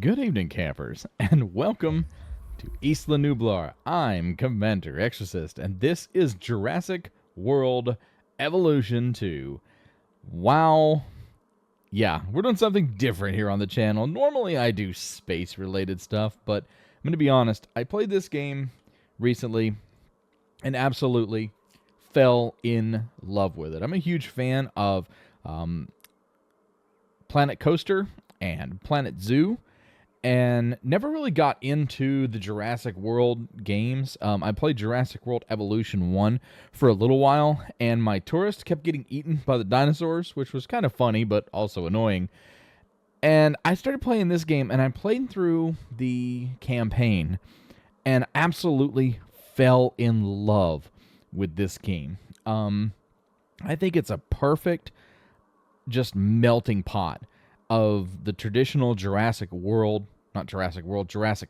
Good evening, campers, and welcome to Isla Nublar. I'm Commander Exorcist, and this is Jurassic World Evolution 2. Wow. Yeah, we're doing something different here on the channel. Normally I do space-related stuff, but I'm going to be honest, I played this game recently and absolutely fell in love with it. I'm a huge fan of Planet Coaster and Planet Zoo, and never really got into the Jurassic World games. I played Jurassic World Evolution 1 for a little while, and my tourist kept getting eaten by the dinosaurs, which was kind of funny, but also annoying. And I started playing this game, and I played through the campaign, and absolutely fell in love with this game. I think it's a perfect, just melting pot of the traditional Jurassic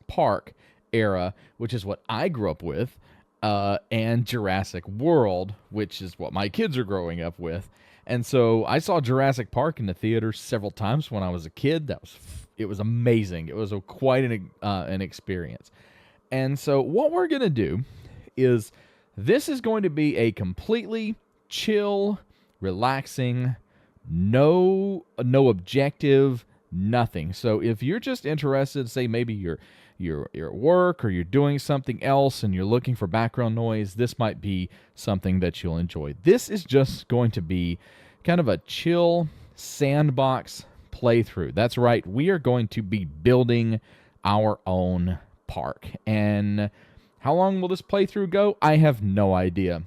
Park era, which is what I grew up with, and Jurassic World, which is what my kids are growing up with. And so I saw Jurassic Park in the theater several times when I was a kid. It was amazing. It was quite an experience. And so what we're going to do is this is going to be a completely chill, relaxing, no objective, nothing. So if you're just interested, say maybe you're at work or you're doing something else and you're looking for background noise, this might be something that you'll enjoy. This is just going to be kind of a chill sandbox playthrough. That's right, we are going to be building our own park. And how long will this playthrough go? I have no idea.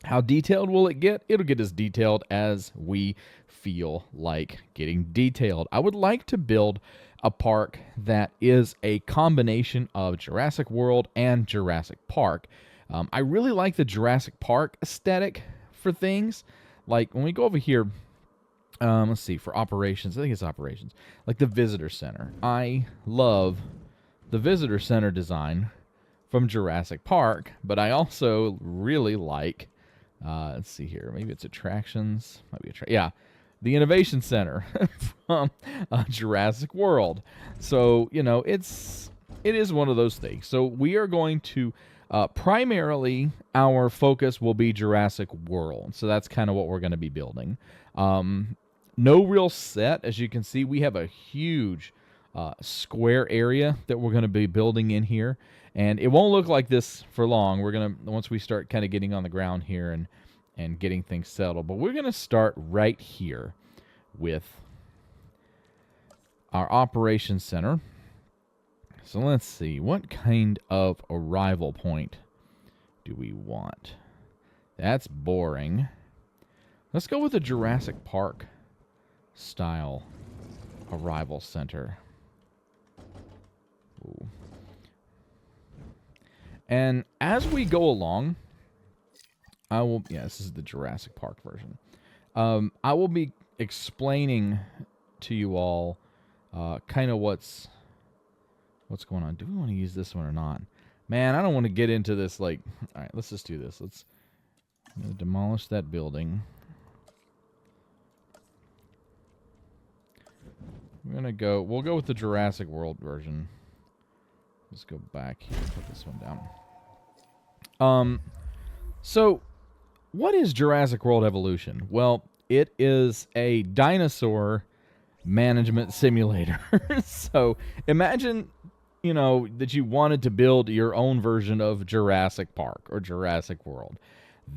How detailed will it get? It'll get as detailed as we feel like getting detailed. I would like to build a park that is a combination of Jurassic World and Jurassic Park. I really like the Jurassic Park aesthetic for things. Like when we go over here, let's see, for operations, I think it's operations, like the visitor center. I love the visitor center design from Jurassic Park, but I also really like let's see here. Maybe it's attractions. Might be the Innovation Center from Jurassic World. So it is one of those things. So we are going to primarily our focus will be Jurassic World. So that's kind of what we're going to be building. No real set, as you can see. We have a huge square area that we're going to be building in here. And it won't look like this for long. We're going to, once we start kind of getting on the ground here and getting things settled. But we're going to start right here with our operations center. So let's see. What kind of arrival point do we want? That's boring. Let's go with a Jurassic Park style arrival center. Ooh. And as we go along, this is the Jurassic Park version. I will be explaining to you all kind of what's going on. Do we want to use this one or not? Man, I don't want to get into this, like, all right, let's just do this. I'm going to demolish that building. We'll go with the Jurassic World version. Let's go back here and put this one down. So what is Jurassic World Evolution? Well, it is a dinosaur management simulator. So imagine, that you wanted to build your own version of Jurassic Park or Jurassic World.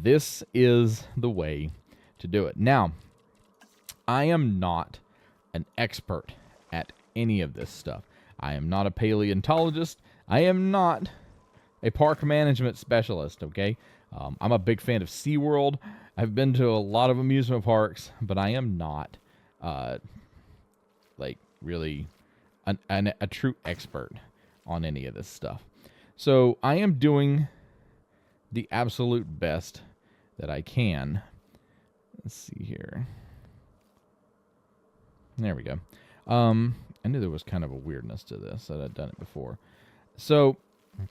This is the way to do it. Now, I am not an expert at any of this stuff. I am not a paleontologist. I am not a park management specialist, okay? I'm a big fan of SeaWorld. I've been to a lot of amusement parks, but I am not, really a true expert on any of this stuff. So I am doing the absolute best that I can. Let's see here. There we go. I knew there was kind of a weirdness to this, that I'd done it before. So I'm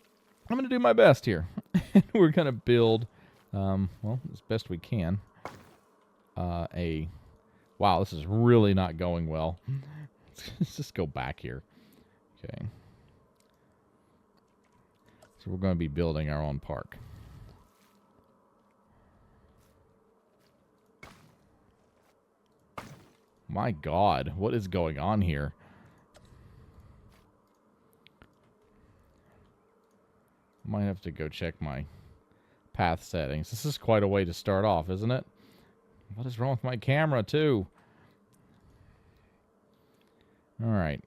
going to do my best here. We're going to build, as best we can, wow, this is really not going well. Let's just go back here. Okay. So we're going to be building our own park. My God, what is going on here? Might have to go check my path settings. This is quite a way to start off, isn't it? What is wrong with my camera, too? All right.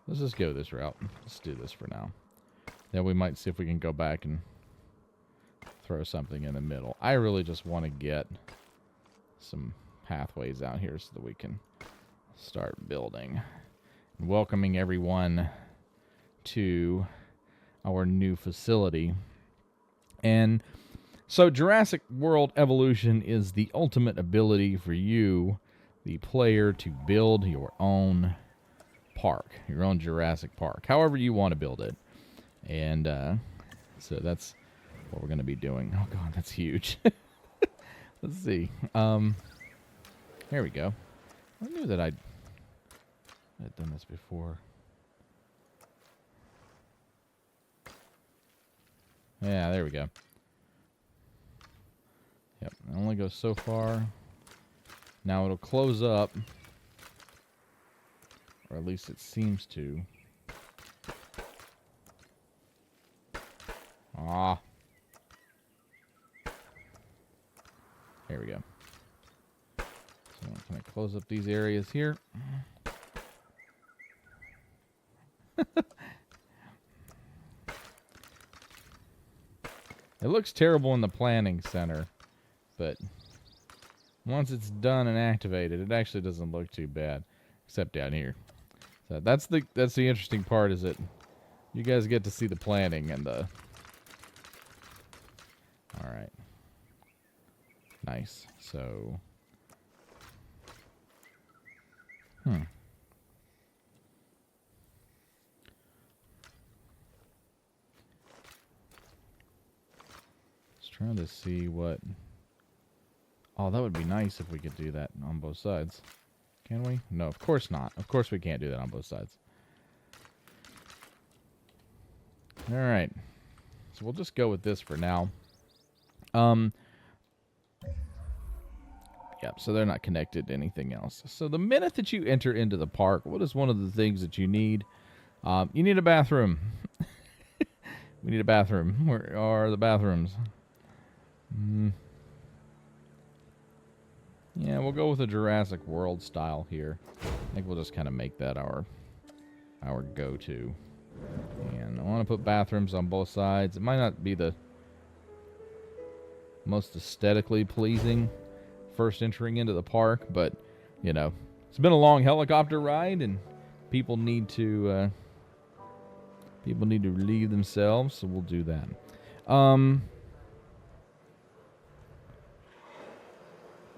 Let's just go this route. Let's do this for now. Then we might see if we can go back and throw something in the middle. I really just want to get some pathways out here so that we can start building and welcoming everyone to our new facility. And so Jurassic World Evolution is the ultimate ability for you, the player, to build your own park, your own Jurassic Park, however you want to build it. And so that's what we're going to be doing. Oh, God, that's huge. Let's see. Here we go. I knew that I'd done this before. Yeah, there we go. Yep, it only goes so far. Now it'll close up. Or at least it seems to. Ah. There we go. So I'm going to close up these areas here. It looks terrible in the planning center, but once it's done and activated, it actually doesn't look too bad, except down here. So that's the interesting part, is that you guys get to see the planning and the. All right. Nice. So. Trying to see what. Oh, that would be nice if we could do that on both sides. Can we? No, of course not. Of course we can't do that on both sides. All right. So we'll just go with this for now. Yep, so they're not connected to anything else. So the minute that you enter into the park, what is one of the things that you need? You need a bathroom. We need a bathroom. Where are the bathrooms? Yeah, we'll go with a Jurassic World style here. I think we'll just kind of make that our go-to. And I want to put bathrooms on both sides. It might not be the most aesthetically pleasing first entering into the park, but you know, it's been a long helicopter ride, and people need to relieve themselves, so we'll do that.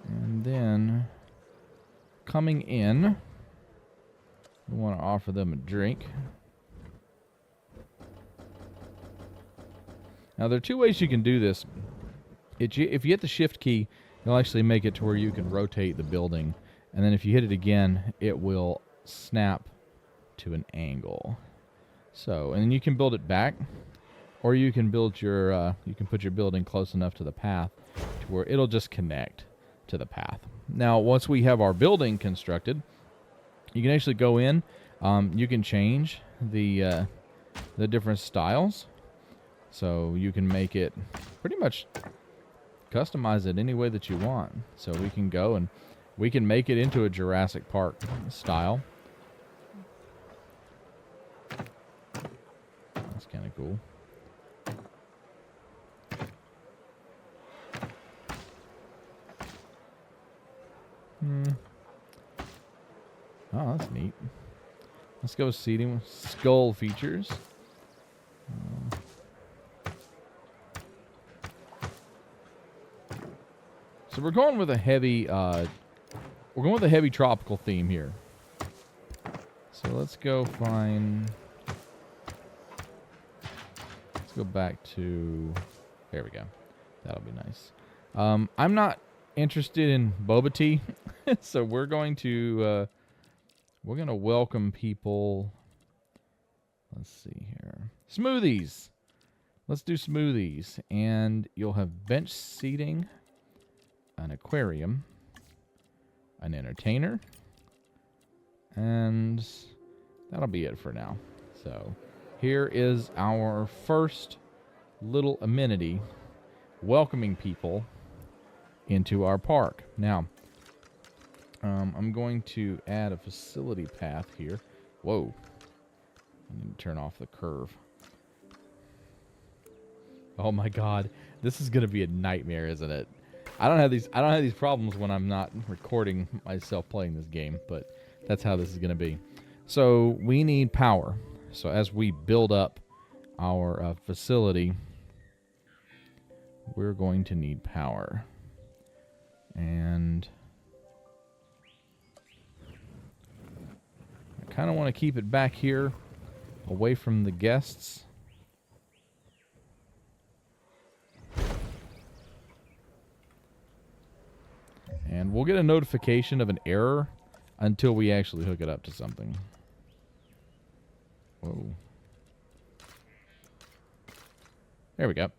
And then coming in, we want to offer them a drink. Now, there are two ways you can do this. If you hit the shift key, it'll actually make it to where you can rotate the building. And then if you hit it again, it will snap to an angle. So, and then you can build it back, or you can build your, you can put your building close enough to the path to where it'll just connect to the path. Now, once we have our building constructed, you can actually go in. You can change the different styles. So you can make it pretty much customize it any way that you want. So we can go and we can make it into a Jurassic Park style. That's kind of cool. Oh, that's neat. Let's go seating with skull features. So we're going with a heavy, tropical theme here. So let's go find. Let's go back to. There we go. That'll be nice. I'm not interested in boba tea, so we're going to welcome people. Let's see here. Smoothies. Let's do smoothies, and you'll have bench seating, an aquarium, an entertainer, and that'll be it for now. So here is our first little amenity welcoming people into our park. Now, I'm going to add a facility path here. Whoa. I need to turn off the curve. Oh my god. This is going to be a nightmare, isn't it? I don't have these problems when I'm not recording myself playing this game, but that's how this is going to be. So, we need power. So, as we build up our facility, we're going to need power. And I kind of want to keep it back here, away from the guests. And we'll get a notification of an error until we actually hook it up to something. Whoa. There we go.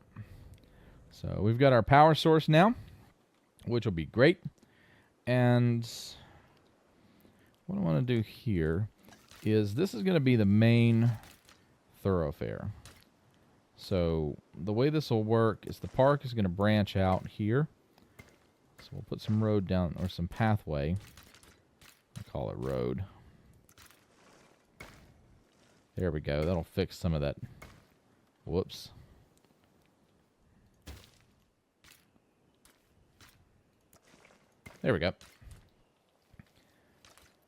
So we've got our power source now, which will be great. And what I want to do here is this is going to be the main thoroughfare. So the way this will work is the park is going to branch out here. So we'll put some road down, or some pathway. I call it road. There we go. That'll fix some of that. Whoops. There we go.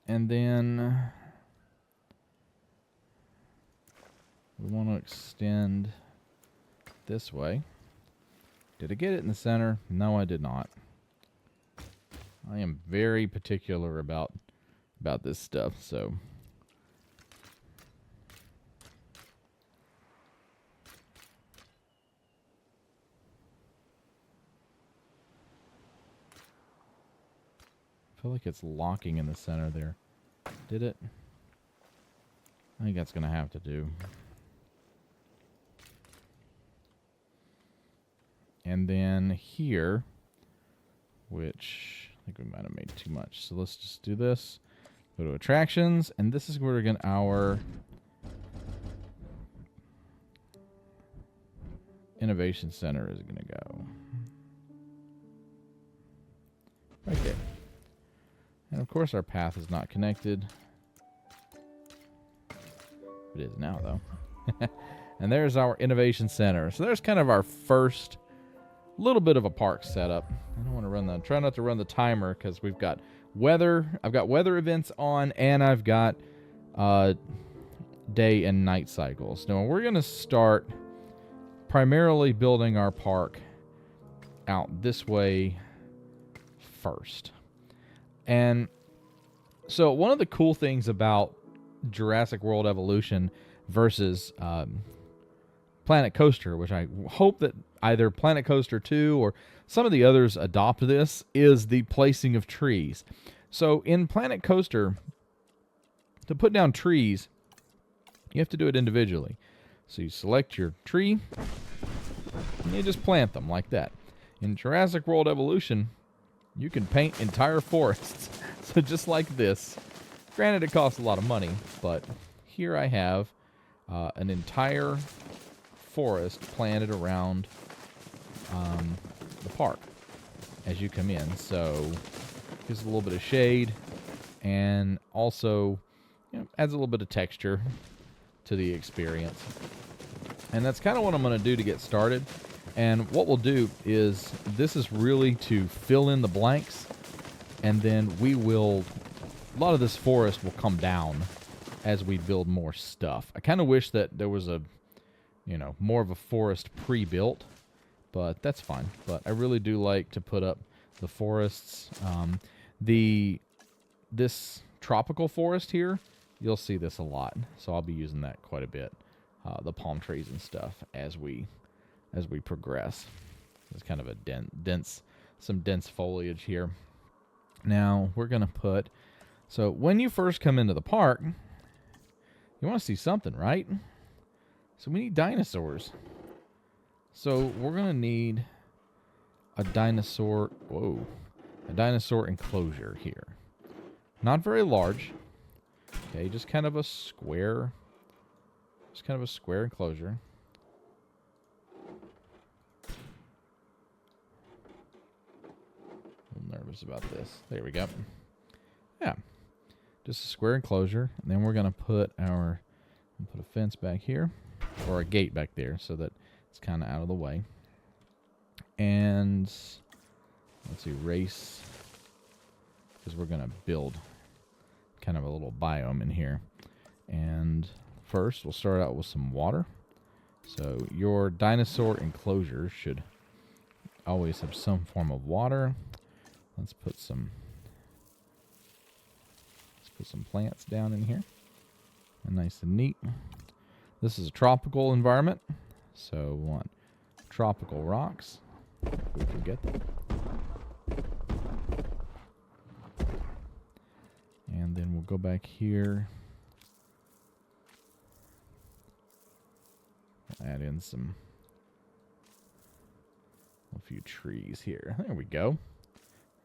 And then we want to extend this way. Did I get it in the center? No, I did not. I am very particular about this stuff, so I feel like it's locking in the center there. Did it? I think that's going to have to do. And then here, which I think we might have made too much. So let's just do this. Go to attractions, and this is where we're going to our innovation center is going to go. Right there. And of course our path is not connected. It is now though. And there's our innovation center. So there's kind of our first little bit of a park setup. I don't want to run try not to run the timer because we've got weather. I've got weather events on, and I've got day and night cycles. Now we're going to start primarily building our park out this way first. And so one of the cool things about Jurassic World Evolution versus Planet Coaster, which I hope that either Planet Coaster 2 or some of the others adopt this, is the placing of trees. So in Planet Coaster, to put down trees, you have to do it individually. So you select your tree, and you just plant them like that. In Jurassic World Evolution, you can paint entire forests. So just like this. Granted, it costs a lot of money, but here I have an entire forest planted around the park as you come in. So gives a little bit of shade, and also adds a little bit of texture to the experience. And that's kind of what I'm going to do to get started. And what we'll do is, this is really to fill in the blanks, and then we will, a lot of this forest will come down as we build more stuff. I kind of wish that there was a, more of a forest pre-built, but that's fine. But I really do like to put up the forests. This tropical forest here, you'll see this a lot, so I'll be using that quite a bit. The palm trees and stuff as we progress. It's kind of a dense some dense foliage here. Now we're gonna put. So when you first come into the park, you want to see something, right? So we need dinosaurs. So we're going to need a dinosaur... Whoa. A dinosaur enclosure here. Not very large. Okay, just kind of a square... Just kind of a square enclosure. A little nervous about this. There we go. Yeah. Just a square enclosure. And then we're going to put our... Put a fence back here. Or a gate back there so that it's kind of out of the way. And let's erase, because we're going to build kind of a little biome in here. And first, we'll start out with some water. So your dinosaur enclosure should always have some form of water. Let's put some plants down in here. And nice and neat. This is a tropical environment, so we want tropical rocks. If we can get them. And then we'll go back here. We'll add in a few trees here. There we go.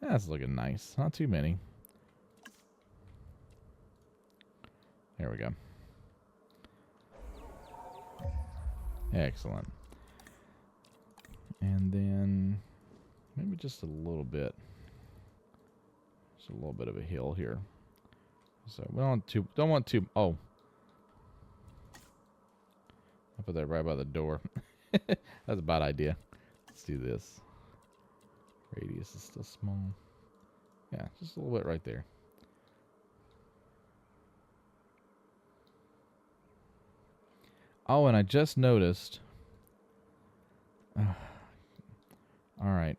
That's looking nice. Not too many. There we go. Excellent. And then maybe just a little bit. Just a little bit of a hill here. So we don't want to oh. I'll put that right by the door. That's a bad idea. Let's do this. Radius is still small. Yeah, just a little bit right there. Oh, and I just noticed. All right.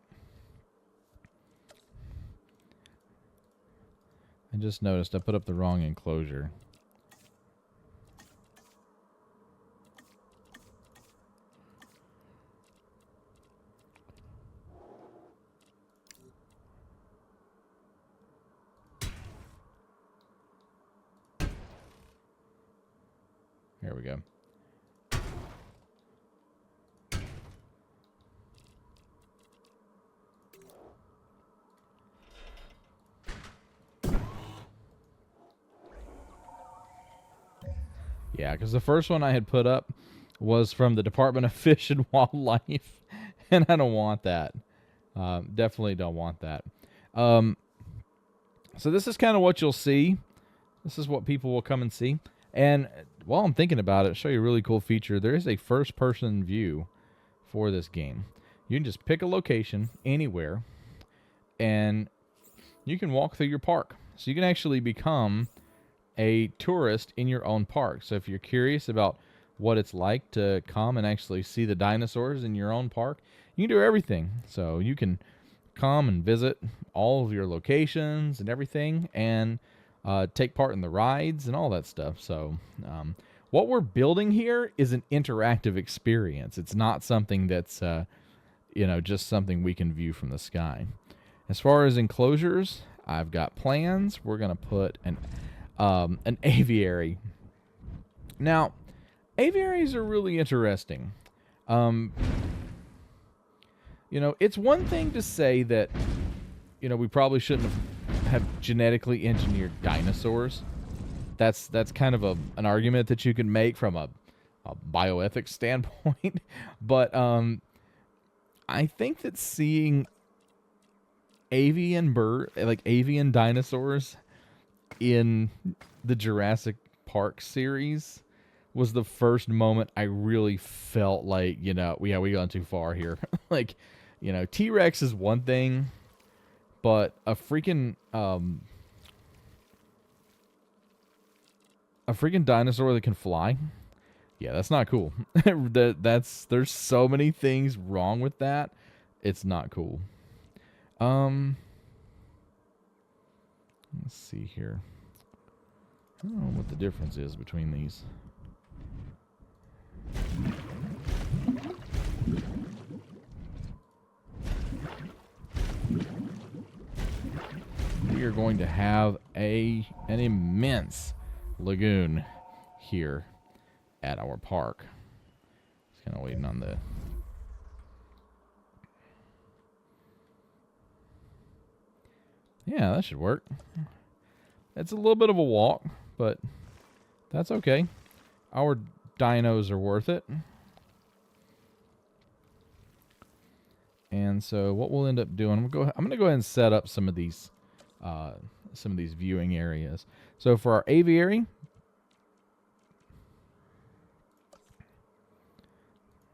I just noticed I put up the wrong enclosure. There we go. Yeah, because the first one I had put up was from the Department of Fish and Wildlife, and I don't want that. Definitely don't want that. So this is kind of what you'll see. This is what people will come and see. And while I'm thinking about it, I'll show you a really cool feature. There is a first-person view for this game. You can just pick a location anywhere, and you can walk through your park. So you can actually become a tourist in your own park. So if you're curious about what it's like to come and actually see the dinosaurs in your own park, you can do everything. So you can come and visit all of your locations and everything, and take part in the rides and all that stuff. So what we're building here is an interactive experience. It's not something that's just something we can view from the sky. As far as enclosures, I've got plans. We're going to put an aviary. Now, aviaries are really interesting. It's one thing to say that, we probably shouldn't have genetically engineered dinosaurs. That's kind of an argument that you can make from a bioethics standpoint. But I think that seeing avian dinosaurs in the Jurassic Park series was the first moment I really felt like, we gone too far here. T-Rex is one thing, but a freaking dinosaur that can fly, yeah, that's not cool. There's so many things wrong with that. It's not cool. Let's see here. I don't know what the difference is between these. we are going to have an immense lagoon here at our park. Just kind of waiting on the... Yeah, that should work. It's a little bit of a walk, but that's okay. Our dinos are worth it. And so what we'll end up doing, I'm going to go ahead and set up some of these viewing areas. So for our aviary,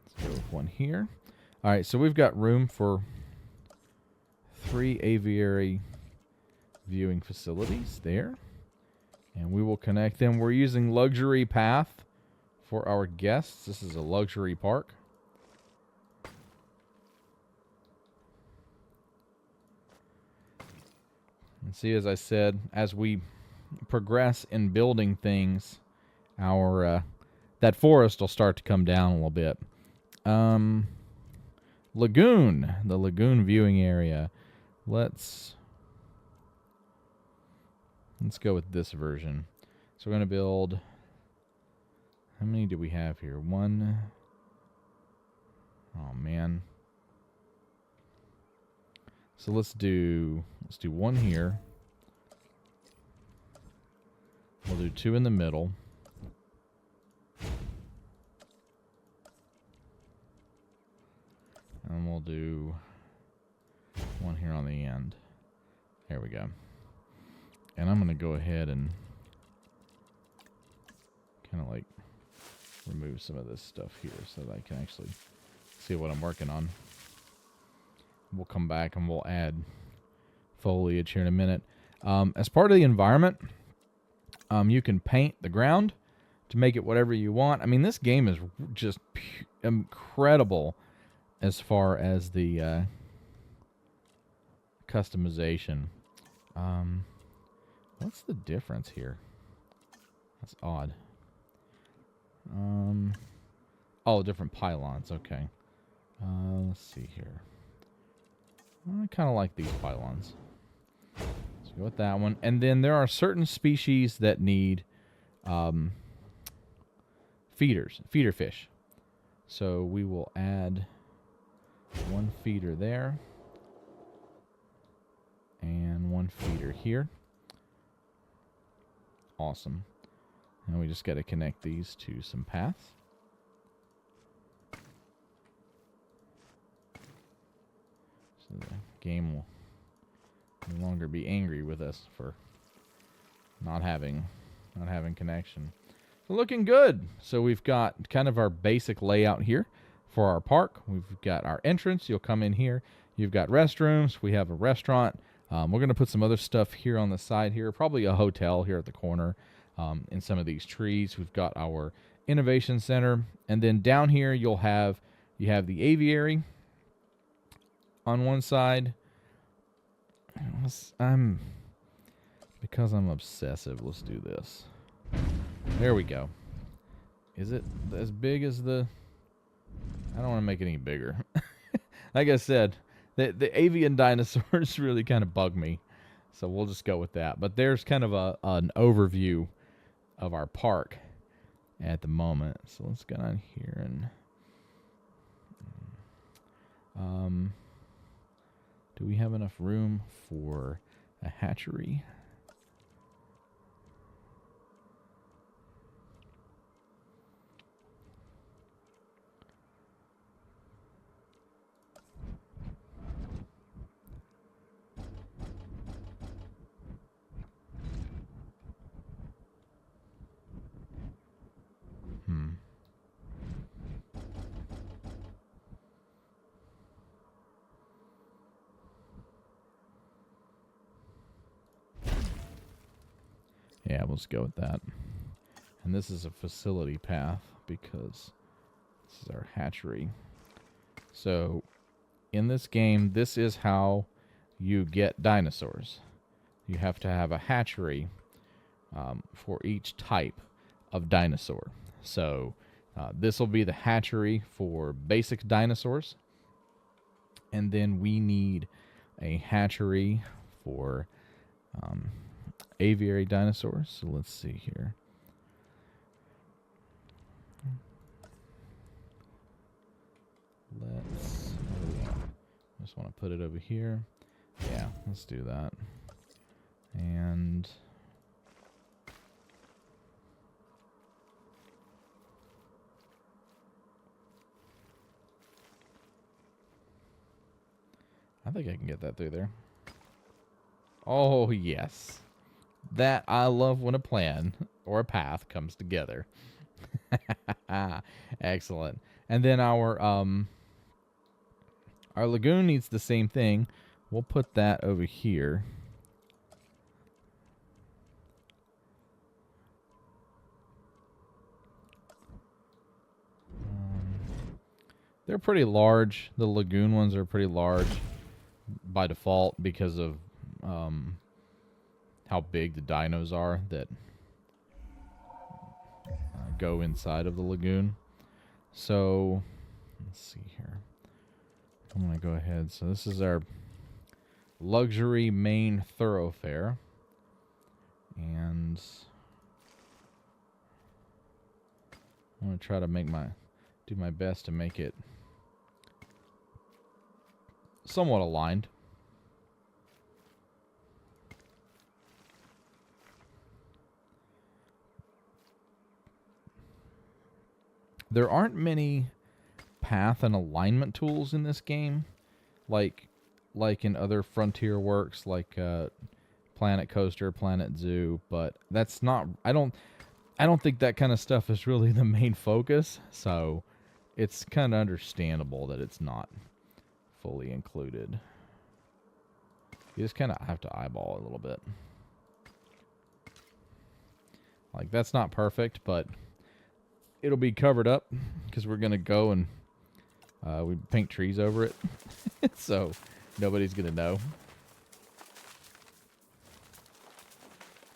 let's go with one here. All right, so we've got room for 3 aviary viewing facilities there. And we will connect them. We're using luxury path for our guests. This is a luxury park. And see, as I said, as we progress in building things, our that forest will start to come down a little bit. Lagoon, the lagoon viewing area. Let's go with this version. So we're going to build... How many do we have here? 1. Oh, man. So let's do 1 here. We'll do 2 in the middle. And we'll do 1 here on the end. There we go. And I'm going to go ahead and kind of like remove some of this stuff here so that I can actually see what I'm working on. We'll come back and we'll add foliage here in a minute. As part of the environment, you can paint the ground to make it whatever you want. I mean, this game is just incredible as far as the customization. What's the difference here? That's odd. Oh, different pylons. Okay. Let's see here. I kind of like these pylons. Let's go with that one. And then there are certain species that need feeder fish. So we will add 1 feeder there. And 1 feeder here. Awesome. And we just got to connect these to some paths. So the game will no longer be angry with us for not having connection. So looking good. So we've got kind of our basic layout here for our park. We've got our entrance. You'll come in here. You've got restrooms. We have a restaurant. We're going to put some other stuff here on the side here. Probably a hotel here at the corner. In some of these trees, we've got our innovation center, and then down here you have the aviary on one side. Because I'm obsessive, let's do this. There we go. Is it as big as the... I don't want to make it any bigger. Like I said, the avian dinosaurs really kind of bug me, so we'll just go with that. But there's kind of an overview of our park at the moment. So let's get on here and do we have enough room for a hatchery? Yeah, we'll just go with that. And this is a facility path because this is our hatchery. So in this game, this is how you get dinosaurs. You have to have a hatchery for each type of dinosaur. So this will be the hatchery for basic dinosaurs. And then we need a hatchery for Aviary dinosaurs. So let's see here. I just want to put it over here. Yeah, let's do that. And I think I can get that through there. Oh, yes. That I love when a plan or a path comes together. Excellent. And then our lagoon needs the same thing. We'll put that over here. They're pretty large. The lagoon ones are pretty large by default because of how big the dinos are that go inside of the lagoon. So let's see here. I'm going to go ahead. So this is our luxury main thoroughfare. And I'm going to try to do my best to make it somewhat aligned. There aren't many path and alignment tools in this game, like in other Frontier works, like Planet Coaster, Planet Zoo. But that's not. I don't think that kind of stuff is really the main focus. So it's kind of understandable that it's not fully included. You just kind of have to eyeball it a little bit. Like, that's not perfect, but it'll be covered up because we're going to go and we paint trees over it. So nobody's going to know.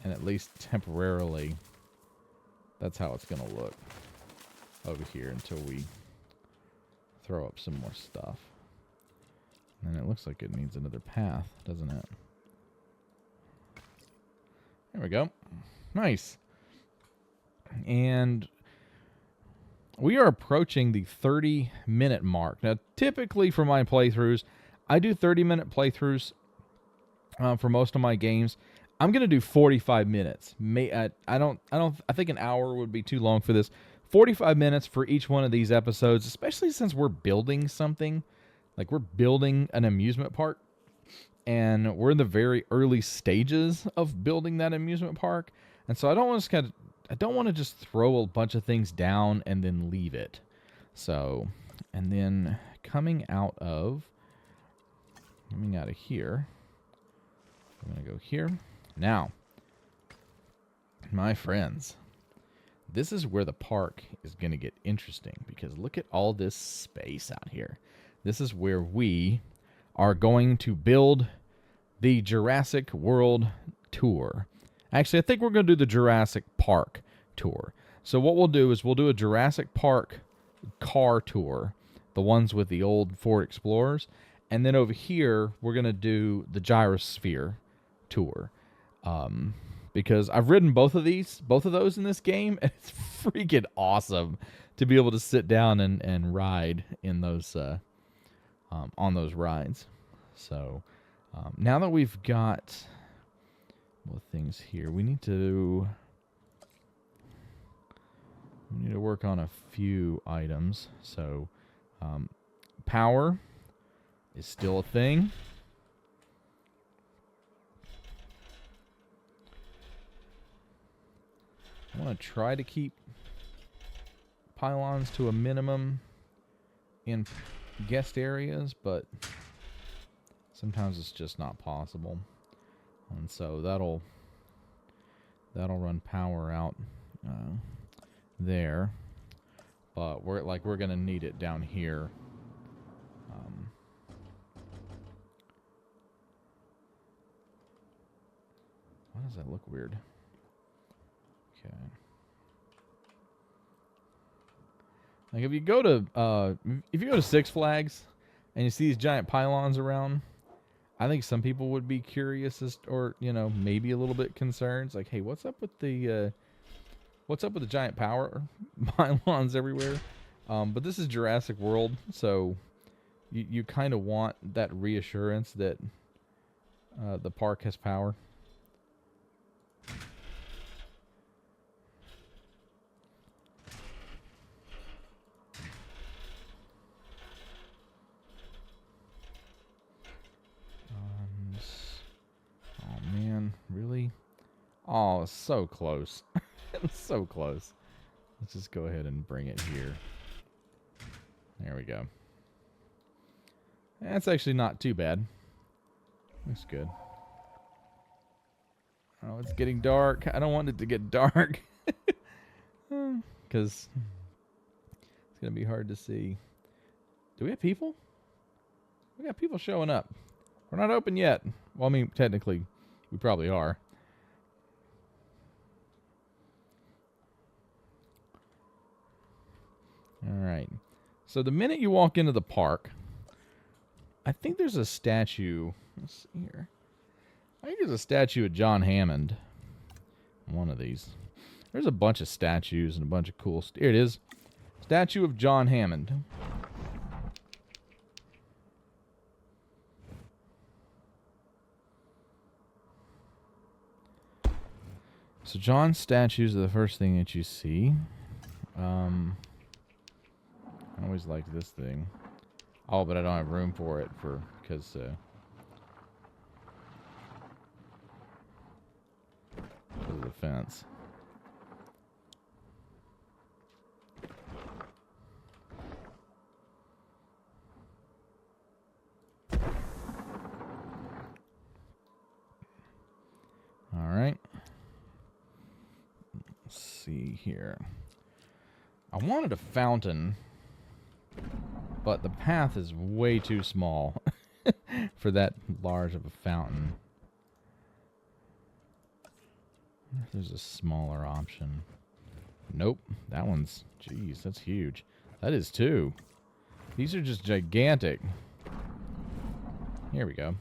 And at least temporarily, that's how it's going to look over here until we throw up some more stuff. And it looks like it needs another path, doesn't it? There we go. Nice. And we are approaching the 30-minute mark. Now, typically for my playthroughs, I do 30-minute playthroughs for most of my games. I'm going to do 45 minutes. I think an hour would be too long for this. 45 minutes for each one of these episodes, especially since we're building something. Like, we're building an amusement park, and we're in the very early stages of building that amusement park. And so I don't want to just throw a bunch of things down and then leave it. So, and then coming out of here, I'm going to go here. Now, my friends, this is where the park is going to get interesting, because look at all this space out here. This is where we are going to build the Jurassic World tour. Actually, I think we're going to do the Jurassic Park tour. So what we'll do is we'll do a Jurassic Park car tour, the ones with the old Ford Explorers. And then over here, we're going to do the Gyrosphere tour. Because I've ridden both of those in this game, and it's freaking awesome to be able to sit down and ride in those on those rides. So now that we've got things here, we need to work on a few items. So power is still a thing. I want to try to keep pylons to a minimum in guest areas, but sometimes it's just not possible. And so that'll run power out there, but we're going to need it down here. Why does that look weird? Okay. Like, if you go to Six Flags and you see these giant pylons around, I think some people would be curious or maybe a little bit concerned. It's like, hey, what's up with the giant power pylons everywhere? But this is Jurassic World, so you kind of want that reassurance that the park has power. Oh man, really? Oh, so close. It's so close. Let's just go ahead and bring it here. There we go. That's actually not too bad. Looks good. Oh, it's getting dark. I don't want it to get dark. Because it's going to be hard to see. Do we have people? We got people showing up. We're not open yet. Well, I mean, technically, we probably are. All right. So the minute you walk into the park, I think there's a statue. Let's see here. I think there's a statue of John Hammond. One of these. There's a bunch of statues and a bunch of cool... Here it is. Statue of John Hammond. So John's statues are the first thing that you see. I always liked this thing. Oh, but I don't have room for it because of the fence. All right. Let's see here. I wanted a fountain, but the path is way too small for that large of a fountain. I wonder if there's a smaller option. Nope. That one's... Jeez, that's huge. That is too. These are just gigantic. Here we go.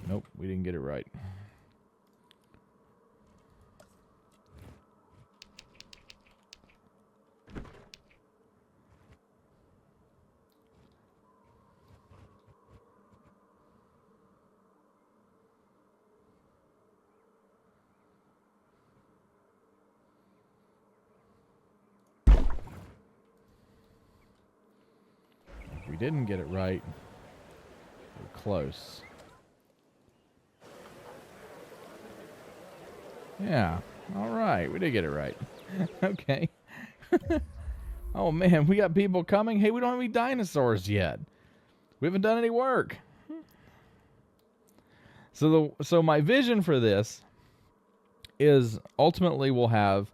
Nope, we didn't get it right. If we didn't get it right, we're close. Yeah. All right. We did get it right. Okay. Oh, man. We got people coming. Hey, we don't have any dinosaurs yet. We haven't done any work. So my vision for this is ultimately we'll have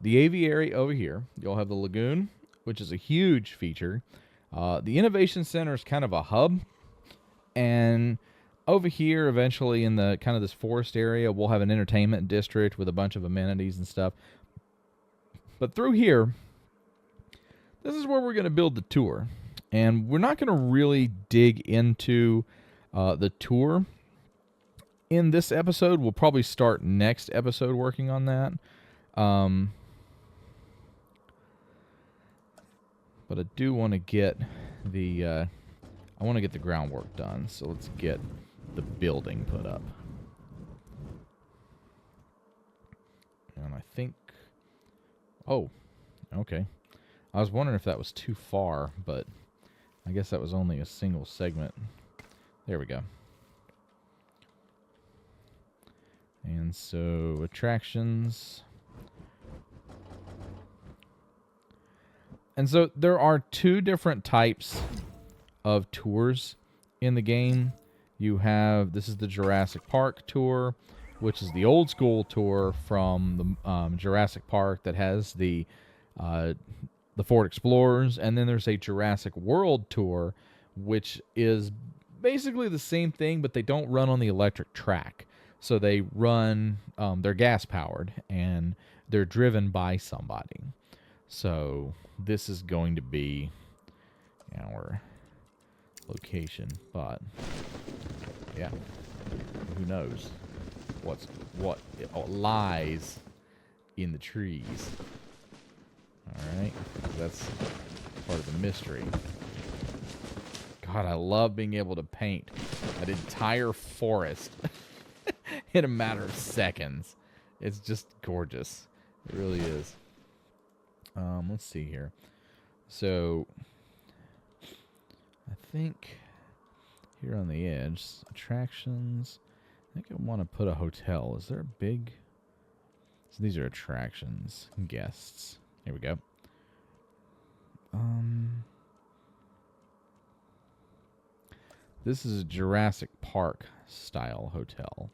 the aviary over here. You'll have the lagoon, which is a huge feature. The Innovation Center is kind of a hub. And... over here, eventually in the kind of this forest area, we'll have an entertainment district with a bunch of amenities and stuff. But through here, this is where we're going to build the tour. And we're not going to really dig into the tour in this episode. We'll probably start next episode working on that. But I do want to get the groundwork done. So let's get the building put up. And I think... Oh, okay. I was wondering if that was too far, but I guess that was only a single segment. There we go. And so, attractions. And so, there are two different types of tours in the game. You have, this is the Jurassic Park tour, which is the old school tour from the Jurassic Park that has the Ford Explorers, and then there's a Jurassic World tour, which is basically the same thing, but they don't run on the electric track. So they run, they're gas powered and they're driven by somebody. So this is going to be our location, but yeah, who knows what lies in the trees. All right, that's part of the mystery. God, I love being able to paint an entire forest in a matter of seconds. It's just gorgeous. It really is. Let's see here. So, I think here on the edge, attractions. I think I want to put a hotel. Is there a big... So these are attractions. Guests. Here we go. This is a Jurassic Park style hotel.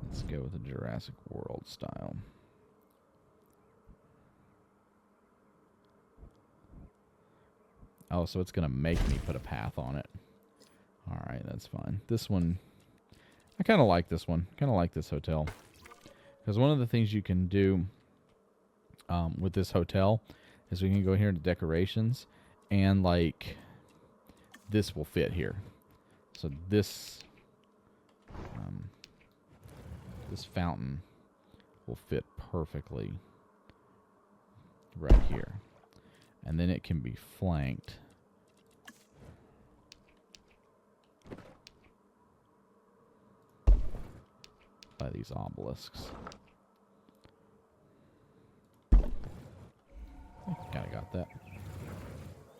Let's go with the Jurassic World style. Oh, so it's going to make me put a path on it. All right, that's fine. This one, I kind of like this one. Kind of like this hotel. Because one of the things you can do with this hotel is we can go here to decorations and like this will fit here. So this this fountain will fit perfectly right here. And then it can be flanked by these obelisks. Kind of got that.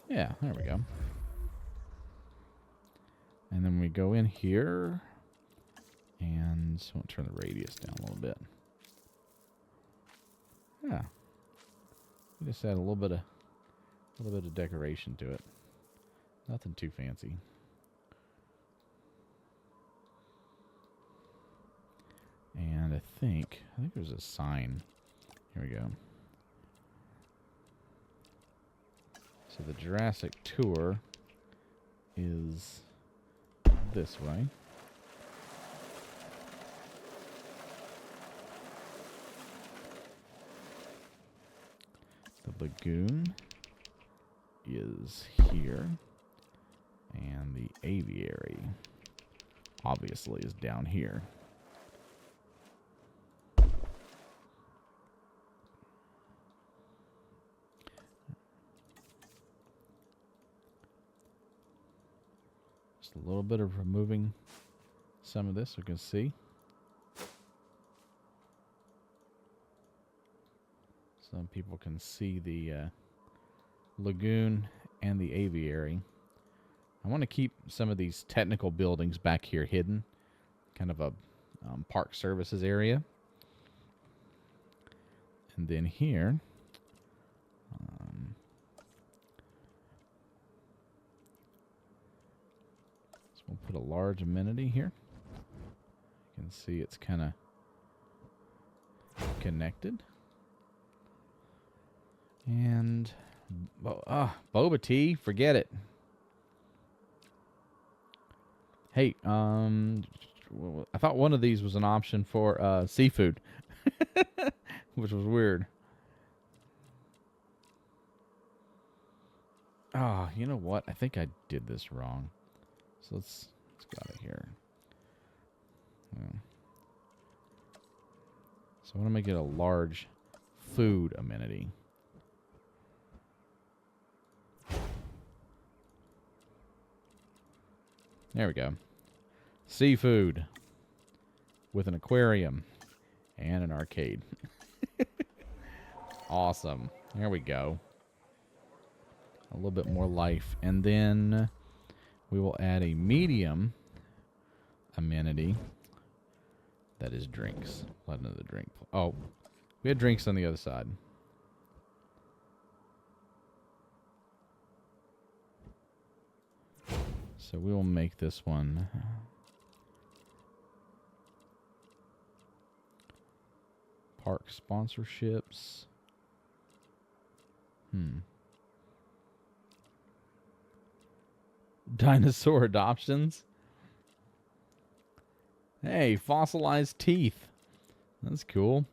Yeah, there we go. And then we go in here, and so I'll turn the radius down a little bit. Yeah, we just add a little bit of decoration to it. Nothing too fancy. And I think there's a sign. Here we go. So the Jurassic tour is this way. The lagoon is here. And the aviary obviously is down here. Just a little bit of removing some of this so we can see. Some people can see the lagoon and the aviary. I want to keep some of these technical buildings back here hidden. Kind of a park services area. And then here, so we'll put a large amenity here. You can see it's kind of connected. And boba tea, forget it. Hey, I thought one of these was an option for seafood, which was weird. Ah, you know what? I think I did this wrong. So let's get out of here. So I want to make it a large food amenity. There we go. Seafood with an aquarium and an arcade. Awesome. There we go. A little bit more life. And then we will add a medium amenity that is drinks. Let another drink. Oh, we had drinks on the other side. So we will make this one park sponsorships. Dinosaur adoptions. Hey, fossilized teeth. That's cool.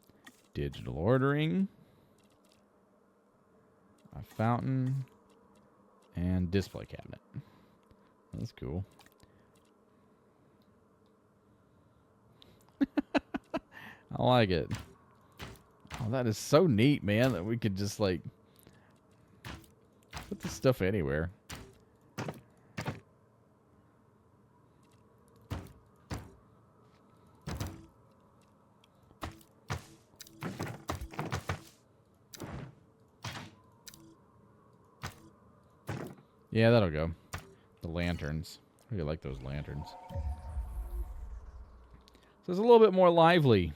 Digital ordering. A fountain. And display cabinet. That's cool. I like it. Oh, that is so neat, man, that we could just, like, put this stuff anywhere. Yeah, that'll go. The lanterns. I really like those lanterns. So it's a little bit more lively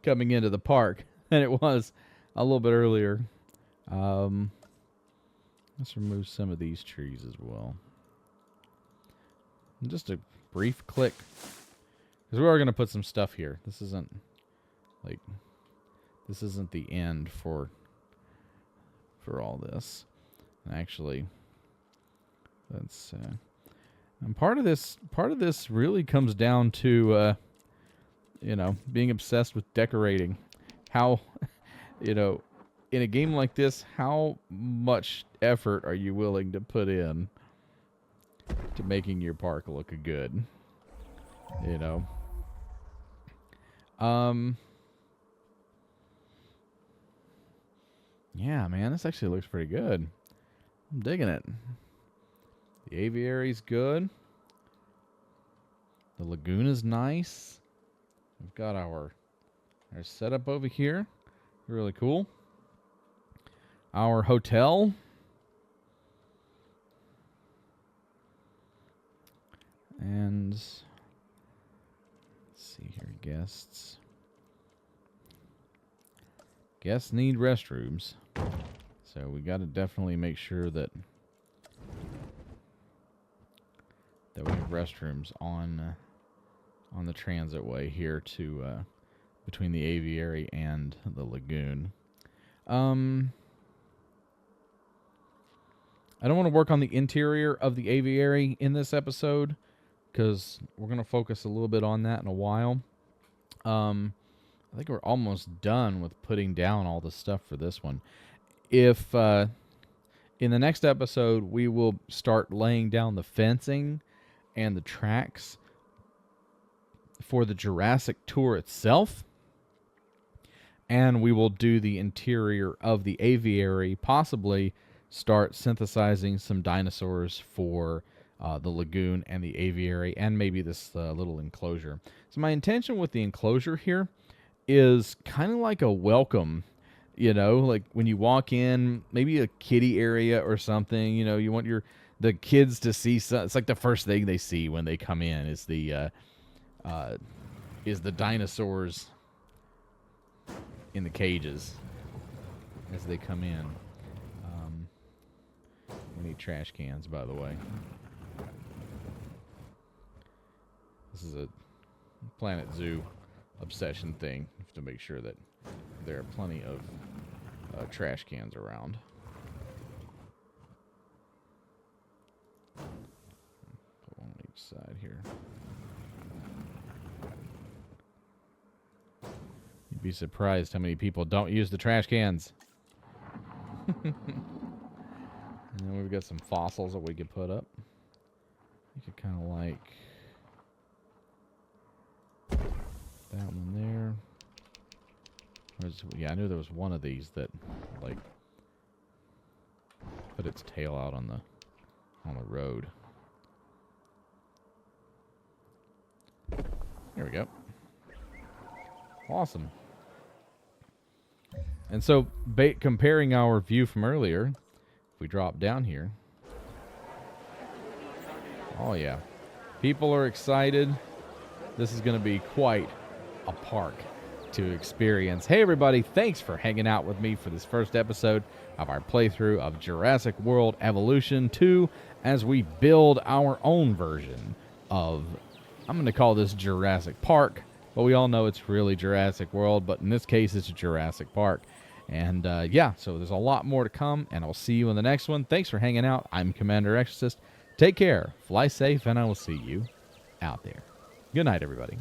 coming into the park than it was a little bit earlier. Let's remove some of these trees as well. And just a brief click. Because we are going to put some stuff here. This isn't the end for all this. Actually, that's and part of this really comes down to you know, being obsessed with decorating. How you know, in a game like this, how much effort are you willing to put in to making your park look good? You know. Yeah, man, this actually looks pretty good. I'm digging it. The aviary's good. The lagoon is nice. We've got our setup over here. Really cool. Our hotel. And let's see here, guests. Guests need restrooms. So we got to definitely make sure that we have restrooms on the transit way here to between the aviary and the lagoon. I don't want to work on the interior of the aviary in this episode because we're going to focus a little bit on that in a while. I think we're almost done with putting down all the stuff for this one. If in the next episode we will start laying down the fencing and the tracks for the Jurassic tour itself, and we will do the interior of the aviary, possibly start synthesizing some dinosaurs for the lagoon and the aviary, and maybe this little enclosure. So my intention with the enclosure here is kind of like a welcome, you know, like when you walk in, maybe a kiddie area or something, you know, you want the kids to see it's like the first thing they see when they come in is the dinosaurs in the cages as they come in. We need trash cans, by the way. This is a Planet Zoo obsession thing. You have to make sure that there are plenty of trash cans around. Put one on each side here. You'd be surprised how many people don't use the trash cans. And then we've got some fossils that we could put up. You could kind of like that one there. Yeah, I knew there was one of these that like put its tail out on the road. There we go. Awesome. And so, comparing our view from earlier, if we drop down here, oh yeah, people are excited. This is going to be quite a park to experience. Hey everybody, thanks for hanging out with me for this first episode of our playthrough of Jurassic World Evolution 2 as we build our own version of, I'm going to call this Jurassic Park, but we all know it's really Jurassic World, but in this case it's Jurassic Park. And yeah, so there's a lot more to come, and I'll see you in the next one. Thanks for hanging out. I'm Commander Exorcist. Take care, fly safe, and I will see you out there. Good night, everybody.